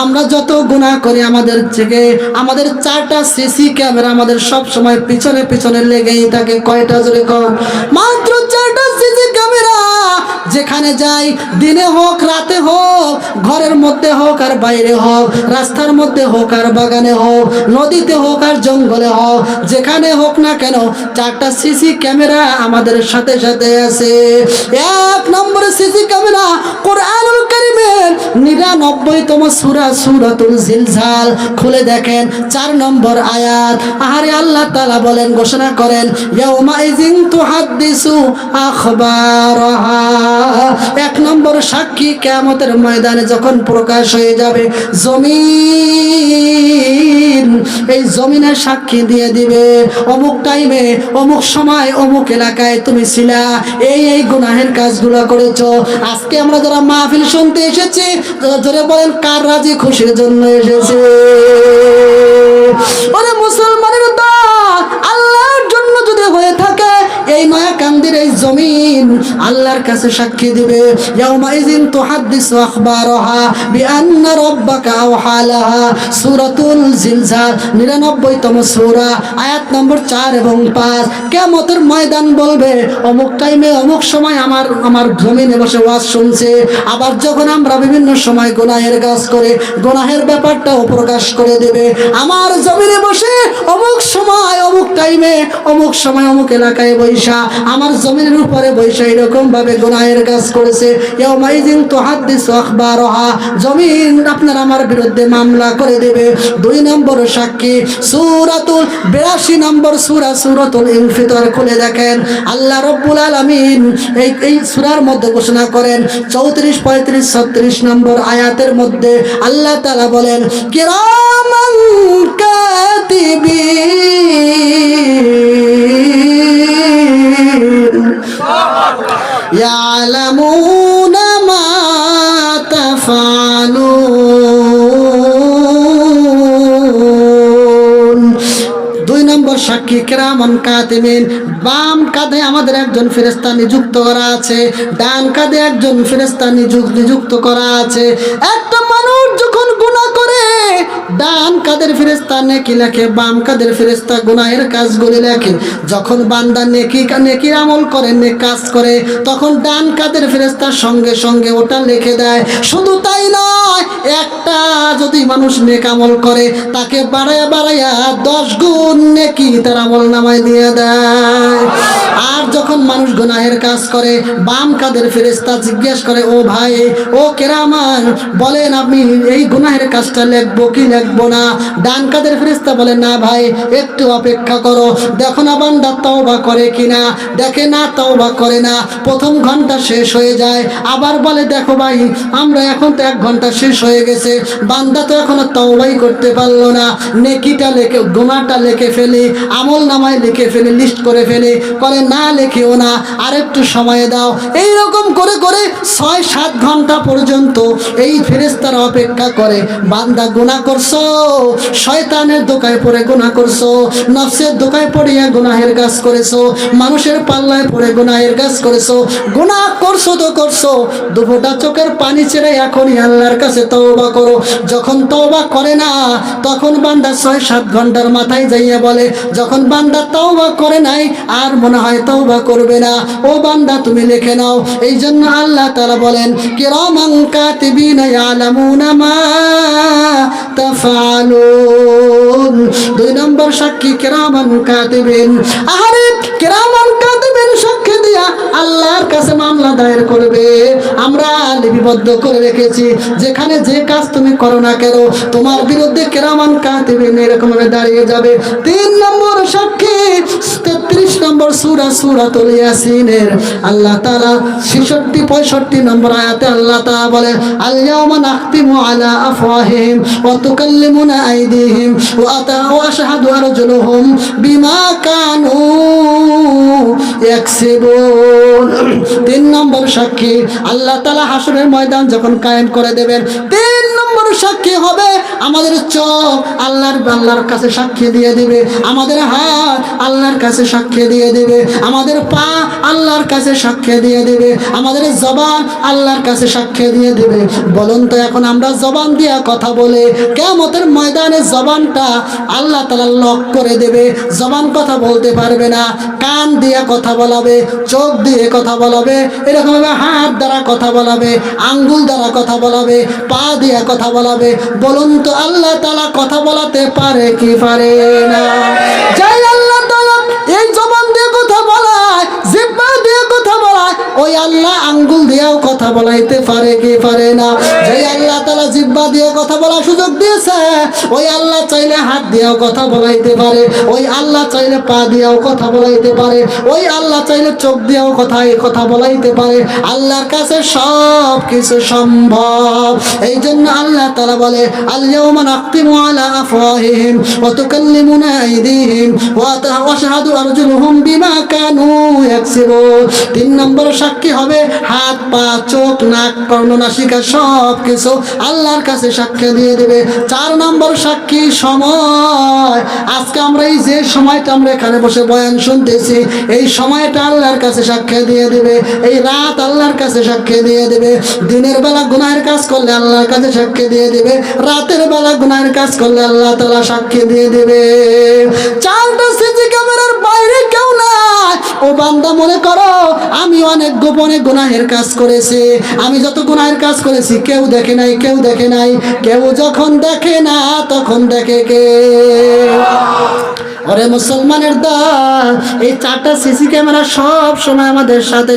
আমরা যত গুনাহ করি আমাদের থেকে আমাদের 4টা সিসি ক্যামেরা আমাদের সব সময় পিছনে পিছনে লেগেই থাকে। কয়টা জোরে কম? মাত্র 4টা সিসি ক্যামেরা। যেখানে যাই, দিনে হোক রাতে হোক, ঘরের মধ্যে হোক আর বাইরে হোক, রাস্তার মধ্যে হোক আর বাগানে হোক, নদীতে হোক আর জঙ্গলে হোক, যেখানে হোক না কেন 4টা সিসি ক্যামেরা আমাদের সাথে সাথে আছে। 1 নম্বরে সিসি ক্যামেরা কোরআনুল কারীমের 99তম সূরা সূরাতুল জিলজাল খুলে দেখেন 4 নম্বর আয়াত। আরে আল্লাহ তাআলা বলেন, ঘোষণা করেন, ইয়াউমা ইযিন তুহাদ্দিসু আখবারাহা। 1 নম্বর সাক্ষী কিয়ামতের ময়দানে যখন প্রকাশ হয়ে যাবে জমিন, এই জমিনের সাক্ষী দিয়ে দিবে অমুক টাইমে অমুক সময় অমুক এলাকায় তুমি ছিলা, এই গুনাহের কাজগুলো করেছো। আজকে আমরা যারা মাহফিল শুনতে এসেছি, জোরে বলেন কার রাজি খুশির জন্য এসেছে? ওরে মুসলমানের দল, আল্লাহর জন্য যদি হয়ে থাকে এই নয়াকান্দির এই জমিন আল্লাহর কাছে সাক্ষী দিবে। ইয়াউমা ইযিন তুহাদ্দিসু আখবারাহা বিআন্না রাব্বাকা আওহা লাহা। সূরাতুল জিলজাল 99তম সূরা আয়াত নম্বর 4 এবং 5। কিয়ামতের ময়দান বলবে অমুক টাইমে অমুক সময় আমার জমিনে বসে ওয়াজ শুনছে। আবার যখন আমরা বিভিন্ন সময় গুনাহের কাজ করে গুনাহের ব্যাপারটাও প্রকাশ করে দেবে, আমার জমিনে বসে অমুক সময় অমুক টাইমে অমুক সময় অমুক এলাকায় বৈশা আমার জমিনের উপরে বৈশা এরকম ভাবে গুনাহের কাজ করেছে। ইয়াউমা ইযিন তুহাদ্দিসু আখবারাহা, জমিন আপনার আমার বিরুদ্ধে মামলা করে দেবে। 2 নম্বর সাক্ষী সূরাতুল 82 নম্বর সূরা সূরাতুল ইনফিতার খুলে দেখেন, আল্লাহ রাব্বুল আলামিন এই সূরার মধ্যে ঘোষণা করেন 34, 35, 36 নম্বর আয়াতের মধ্যে আল্লাহ তাআলা বলেন, কিরামান কাতিবিন ইয়ালামুনা মা তাফআলুন। 2 নম্বর সাক্ষী কিরামান কাতিবিন, বাম কাঁধে আমাদের একজন ফেরেশতা নিযুক্ত করা আছে, ডান কাঁধে একজন ফেরেশতা নিযুক্ত করা আছে। একটা মানুষ যখন গুনাহ করে ডান কাঁধের ফেরেশতা নেকি লেখে, বাম কাঁধের ফেরেশতা গুনাহের কাজগুলি লেখে। যখন বান্দা নেকির আমল করে, নেক কাজ করে, তখন ডান কাঁধের ফেরেশতা সঙ্গে সঙ্গে ওটা লিখে দেয়। শুধু তাই নয়, একটা যদি মানুষ নেক আমল করে তাকে বাড়ায়া বাড়ায়া 10 গুণ নেকি তার আমল নামায় দিয়ে দেয়। আর যখন মানুষ গুনাহের কাজ করে বাম কাঁধের ফেরেশতা জিজ্ঞেস করে, ও ভাই, ও কেরামান, বলেন আপনি এই গুনাহের কাজটা লিখবো কি লিখবো না? ডান কাঁধের ফেরেশতা বলে, না ভাই, একটু অপেক্ষা করো, দেখো না বান্দা তওবা করে কিনা। দেখে না, তওবা করে না। প্রথম ঘন্টা শেষ হয়ে যায়, আবার বলে, দেখো ভাই, আমরা এখন তো 1 ঘন্টা শেষ হয়ে গেছে, বান্দা তো এখনো তওবাই করতে পারলো না। নেকিটা লিখে, গুনাহটা লিখে ফেলি, আমল নামায় লিখে ফেলি, লিস্ট করে ফেলি। করে না, লিখেও না, আর একটু সময় দাও। এই রকম করে করে 6-7 ঘন্টা পর্যন্ত এই ফেরেশতারা অপেক্ষা করে। বান্দা গুনাহ করছো, শয়তানের ধোঁকায় পড়ে গুনাহ করছো, নফসের ধোঁকায় পড়িয়া গুনাহের কাজ করেছো, মানুষের পাল্লায় পড়ে গুনাহের কাজ করেছো। গুনাহ করছো তো করছো, দুফোঁটা চোখের পানি ছেড়ে এখনই আল্লাহর কাছে তওবা করো। যখন তওবা করে না, তখন বান্দা 6-7 ঘন্টার মাথায় যাইয়া বলে, যখন বান্দা তওবা করে নাই আর মনে হয় তওবা করবে না, ও বান্দা তুমি লিখে নাও। এই জন্য আল্লাহ তাআলা বলেন, কিরামান কাতিবিনা ইয়ালামুনা মা তাফআলুন। 2 নম্বর সাক্ষী কিরামান কাতিবিন। আরে কিরামান কাতিবিন সাক্ষী দিয়া আল্লাহর কাছে মামলা দায়ের করবে। আমরা লিপিবদ্ধ করে রেখেছি, যেখানে যে কাজ তুমি করো না কেন তোমার বিরুদ্ধে কিরামান কাতিবিন এরকম ভাবে দাঁড়িয়ে যাবে। 3 নম্বর সাক্ষী 33 নম্বর সূরা সূরাতুল ইয়াসিনের আল্লাহ তাআলা 66-65 নম্বর আয়াতে আল্লাহ তাআলা বলে, আল ইয়াউমা নাখতিমু আলা আফওয়াহিহিম ওয়া তুকাল্লিমুনা আইদিহিম ওয়া আশহাদু আরজুলুহুম বিমা কানু ইয়াকসিবুন। 3 নম্বর সাক্ষী আল্লাহ তাআলা হাসরের ময়দান যখন কায়েম করে দেবেন, 3 নম্বর সাক্ষী হবে আমাদের চোখ আল্লাহর কাছে সাক্ষী দিয়ে দিবে, আমাদের হাত আল্লাহর কাছে সাক্ষী দিয়ে দিবে, আমাদের পা আল্লাহর কাছে সাক্ষী দিয়ে দিবে, আমাদের জবান আল্লাহর কাছে সাক্ষী দিয়ে দিবে। বলুন তো এখন আমরা জবান দিয়ে কথা বলে কিয়ামতের ময়দানে জবানটা আল্লাহ তাআলা লক করে দেবে, জবান কথা বলতে পারবে না। কান দিয়ে কথা বলাবে, চোখ দিয়ে কথা বলাবে, এরকম ভাবে হাত দ্বারা কথা বলাবে, আঙ্গুল দ্বারা কথা বলাবে, পা দিয়ে কথা বলাবে। বলুন তো আল্লাহ তাআলা কথা বলাতে পারে কি পারে না? যাই আল্লাহ তাআলা এই জবান দিয়ে কথা বলায়, জিহ্বা দিয়ে কথা বলায়, ওই আল্লাহ আঙ্গুল দিয়েও কথা বলাইতে পারে কি পারে না? যাই আল্লাহ তাআলা জিহ্বা দিয়ে কথা বলার সুযোগ দিয়েছে, ওই আল্লাহ চাইলে হাত দিয়েও কথা বলাইতে পারে, ওই আল্লাহ চাইলে পা দিয়েও কথা বলাইতে পারে, ওই আল্লাহ চাইলে চোখ দিয়েও কথা বলাইতে পারে। আল্লাহর কাছে সব কিছু সম্ভব। এই জন্য আল্লাহ তাআলা বলে আল ইয়াউমা নাখতিমু আলা আফওয়াহিহিম ওয়া তুকাল্লিমুনা আইদিহিম ওয়া তাশহাদু আরজুলুহুম বিমা কানু ইয়াকসিবুন। 3 নম্বর সাক্ষী হবে হাত, পা, চোখ, নাক, কর্ণ, নাসিকা, সব কিছু আল্লাহর কাছে সাক্ষী দিয়ে দেবে। 4 নম্বর সাক্ষী সময়। আজকে আমরা এই যে সময়টা আমরা এখানে বসে বয়ান শুনতেছি, এই সময়টা আল্লাহর কাছে সাক্ষী দিয়ে দেবে। এই রাত আল্লাহর কাছে সাক্ষী দিয়ে দেবে। দিনের বেলা গুনাহের কাজ করলে আল্লাহর কাছে সাক্ষী দিয়ে দেবে, রাতের বেলা গুনাহের কাজ করলে আল্লাহ তাআলা সাক্ষী দিয়ে দেবে। 4টা সিসি ক্যামেরার বাইরে কেউ নাই। ও বান্দা মনে করো আমি অনেক গোপনে গুনাহের কাজ করেছি, আমি যত গুনাহের কাজ করেছি কেউ দেখে নাই, কেউ দেখে নাই। কেউ যখন দেখে না তখন দেখে কে? ওরে মুসলমানের দল, এই 4টা সিসি ক্যামেরা সব সময় আমাদের সাথে